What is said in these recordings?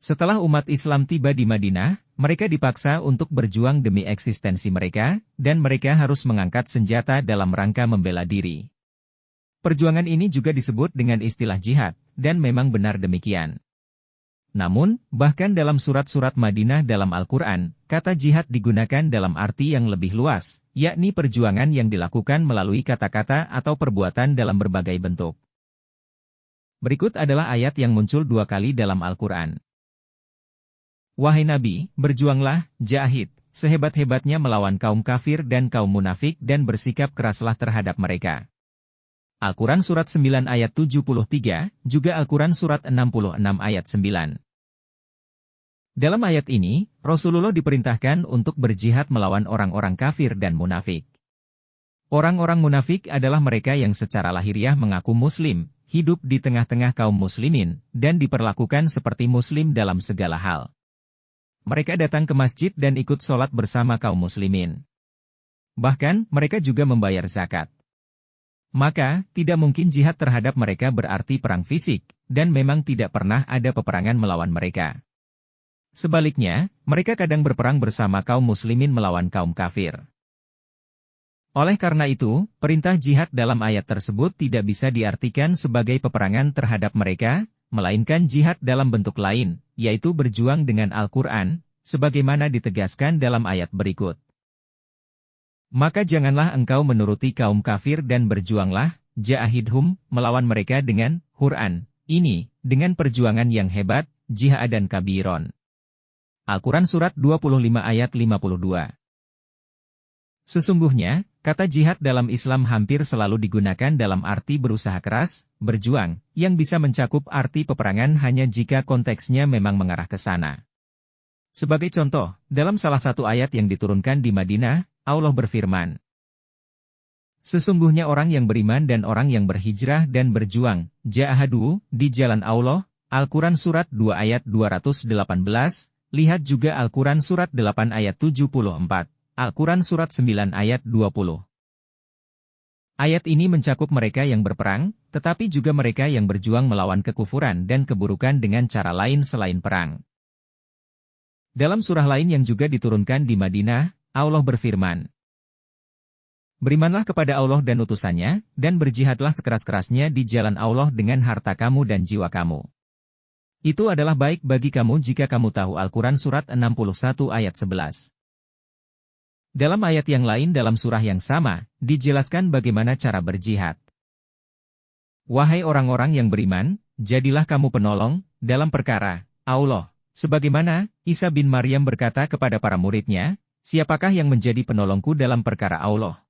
Setelah umat Islam tiba di Madinah, mereka dipaksa untuk berjuang demi eksistensi mereka, dan mereka harus mengangkat senjata dalam rangka membela diri. Perjuangan ini juga disebut dengan istilah jihad, dan memang benar demikian. Namun, bahkan dalam surat-surat Madinah dalam Al-Quran, kata jihad digunakan dalam arti yang lebih luas, yakni perjuangan yang dilakukan melalui kata-kata atau perbuatan dalam berbagai bentuk. Berikut adalah ayat yang muncul 2 kali dalam Al-Quran. Wahai Nabi, berjuanglah, jahid, sehebat-hebatnya melawan kaum kafir dan kaum munafik dan bersikap keraslah terhadap mereka. Al-Quran Surat 9 ayat 73, juga Al-Quran Surat 66 ayat 9. Dalam ayat ini, Rasulullah diperintahkan untuk berjihad melawan orang-orang kafir dan munafik. Orang-orang munafik adalah mereka yang secara lahiriah mengaku muslim, hidup di tengah-tengah kaum muslimin, dan diperlakukan seperti muslim dalam segala hal. Mereka datang ke masjid dan ikut sholat bersama kaum muslimin. Bahkan, mereka juga membayar zakat. Maka, tidak mungkin jihad terhadap mereka berarti perang fisik, dan memang tidak pernah ada peperangan melawan mereka. Sebaliknya, mereka kadang berperang bersama kaum muslimin melawan kaum kafir. Oleh karena itu, perintah jihad dalam ayat tersebut tidak bisa diartikan sebagai peperangan terhadap mereka, melainkan jihad dalam bentuk lain, yaitu berjuang dengan Al-Quran, sebagaimana ditegaskan dalam ayat berikut. Maka janganlah engkau menuruti kaum kafir dan berjuanglah, jahidhum, melawan mereka dengan Quran, ini, dengan perjuangan yang hebat, jihadan kabiron. Al-Quran Surat 25 ayat 52. Sesungguhnya, kata jihad dalam Islam hampir selalu digunakan dalam arti berusaha keras, berjuang, yang bisa mencakup arti peperangan hanya jika konteksnya memang mengarah ke sana. Sebagai contoh, dalam salah satu ayat yang diturunkan di Madinah, Allah berfirman, sesungguhnya orang yang beriman dan orang yang berhijrah dan berjuang, jahadu, di jalan Allah, Al-Quran Surat 2 ayat 218, lihat juga Al-Quran Surat 8 ayat 74. Al-Quran Surat 9 ayat 20. Ayat ini mencakup mereka yang berperang, tetapi juga mereka yang berjuang melawan kekufuran dan keburukan dengan cara lain selain perang. Dalam surah lain yang juga diturunkan di Madinah, Allah berfirman, berimanlah kepada Allah dan utusannya, dan berjihadlah sekeras-kerasnya di jalan Allah dengan harta kamu dan jiwa kamu. Itu adalah baik bagi kamu jika kamu tahu. Al-Quran Surat 61 ayat 11. Dalam ayat yang lain dalam surah yang sama, dijelaskan bagaimana cara berjihad. Wahai orang-orang yang beriman, jadilah kamu penolong, dalam perkara Allah. Sebagaimana, Isa bin Maryam berkata kepada para muridnya, siapakah yang menjadi penolongku dalam perkara Allah?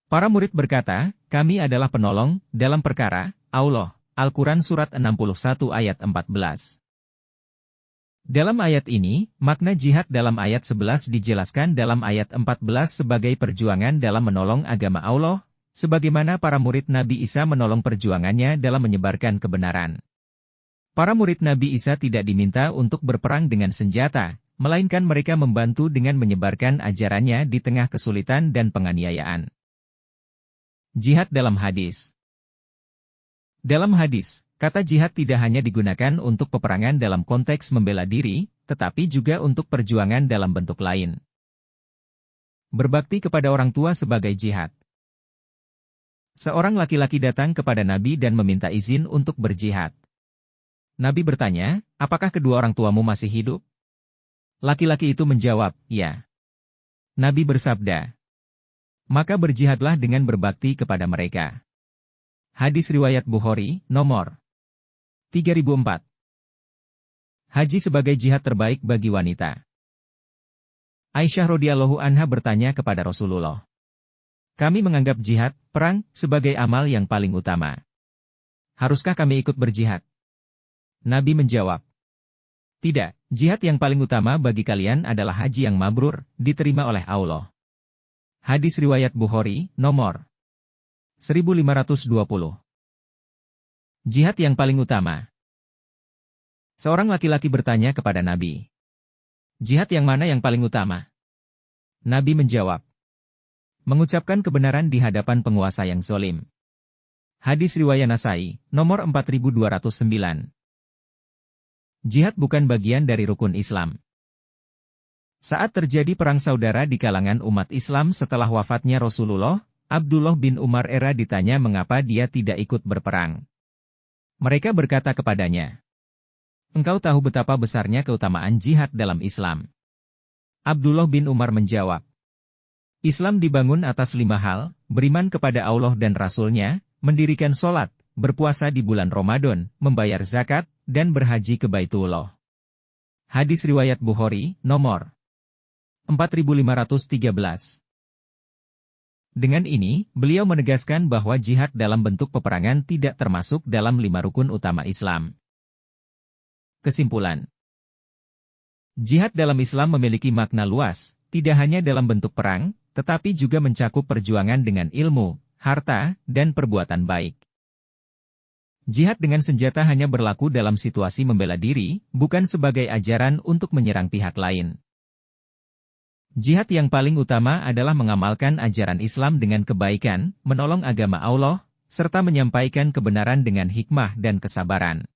Para murid berkata, kami adalah penolong, dalam perkara Allah. Al-Quran Surat 61 ayat 14. Dalam ayat ini, makna jihad dalam ayat 11 dijelaskan dalam ayat 14 sebagai perjuangan dalam menolong agama Allah, sebagaimana para murid Nabi Isa menolong perjuangannya dalam menyebarkan kebenaran. Para murid Nabi Isa tidak diminta untuk berperang dengan senjata, melainkan mereka membantu dengan menyebarkan ajarannya di tengah kesulitan dan penganiayaan. Jihad dalam hadis. Dalam hadis, kata jihad tidak hanya digunakan untuk peperangan dalam konteks membela diri, tetapi juga untuk perjuangan dalam bentuk lain. Berbakti kepada orang tua sebagai jihad. Seorang laki-laki datang kepada Nabi dan meminta izin untuk berjihad. Nabi bertanya, apakah kedua orang tuamu masih hidup? Laki-laki itu menjawab, ya. Nabi bersabda, maka berjihadlah dengan berbakti kepada mereka. Hadis riwayat Bukhari, nomor 3004. Haji sebagai jihad terbaik bagi wanita. Aisyah radhiyallahu anha bertanya kepada Rasulullah, kami menganggap jihad, perang, sebagai amal yang paling utama. Haruskah kami ikut berjihad? Nabi menjawab, tidak, jihad yang paling utama bagi kalian adalah haji yang mabrur, diterima oleh Allah. Hadis riwayat Bukhari, nomor 1520. Jihad yang paling utama. Seorang laki-laki bertanya kepada Nabi, jihad yang mana yang paling utama? Nabi menjawab, mengucapkan kebenaran di hadapan penguasa yang zalim. Hadis riwayat Nasai, nomor 4209. Jihad bukan bagian dari rukun Islam. Saat terjadi perang saudara di kalangan umat Islam setelah wafatnya Rasulullah, Abdullah bin Umar ditanya mengapa dia tidak ikut berperang. Mereka berkata kepadanya, "Engkau tahu betapa besarnya keutamaan jihad dalam Islam." Abdullah bin Umar menjawab, "Islam dibangun atas 5 hal, beriman kepada Allah dan Rasul-Nya, mendirikan sholat, berpuasa di bulan Ramadan, membayar zakat, dan berhaji ke Baitullah." Hadis riwayat Bukhari, nomor 4513. Dengan ini, beliau menegaskan bahwa jihad dalam bentuk peperangan tidak termasuk dalam 5 rukun utama Islam. Kesimpulan. Jihad dalam Islam memiliki makna luas, tidak hanya dalam bentuk perang, tetapi juga mencakup perjuangan dengan ilmu, harta, dan perbuatan baik. Jihad dengan senjata hanya berlaku dalam situasi membela diri, bukan sebagai ajaran untuk menyerang pihak lain. Jihad yang paling utama adalah mengamalkan ajaran Islam dengan kebaikan, menolong agama Allah, serta menyampaikan kebenaran dengan hikmah dan kesabaran.